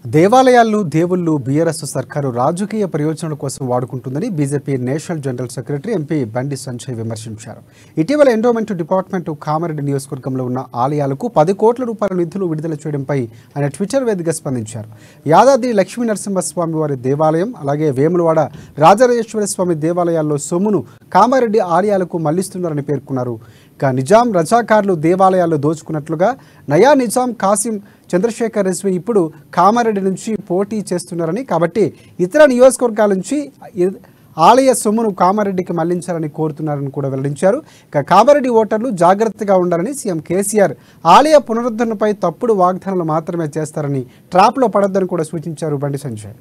దేవాలయాలను దేవుళ్ళు బీఆర్ఎస్ సర్కారు రాజకీయ ప్రయోజనాల కోసం వాడుకుంటుందని BJP national general secretary MP Bandi Sanjay విమర్శించారు. ఇటీవల ఎండోమెంట్ డిపార్ట్మెంట్ కామారెడ్డి నియోజకవర్గంలో ఉన్న ఆలయాలకు 10 కోట్ల రూపాయల నిధులు విడుదల చేయడంపై ఆయన ట్విట్టర్ వేదికగా స్పందించారు. యాదాద్రి లక్ష్మీ నరసింహస్వామి వారి దేవాలయం, అలాగే వేములవాడ రాజరాజేశ్వర స్వామి దేవాలయాల్లో సొమ్మును కామారెడ్డి ఆలయాలకు మళ్లిస్తున్నారని పేర్కొన్నారు. ఇక నిజాం రజాకార్లు దేవాలయాల్లో దోచుకున్నట్లుగా నయా నిజాం కాసిం చంద్రశేఖర్ రిజ్వీ ఇప్పుడు కామారెడ్డి నుంచి పోటీ చేస్తున్నారని, కాబట్టి ఇతర నియోజకవర్గాల నుంచి ఆలయ సొమ్మును కామారెడ్డికి మళ్లించాలని కోరుతున్నారని కూడా వెల్లడించారు. ఇక కామారెడ్డి ఓటర్లు జాగ్రత్తగా ఉండాలని సీఎం కేసీఆర్ ఆలయ పునరుద్ధరణపై తప్పుడు వాగ్దానాలు మాత్రమే చేస్తారని, ట్రాప్లో పడొద్దని కూడా సూచించారు బండి సంజయ్.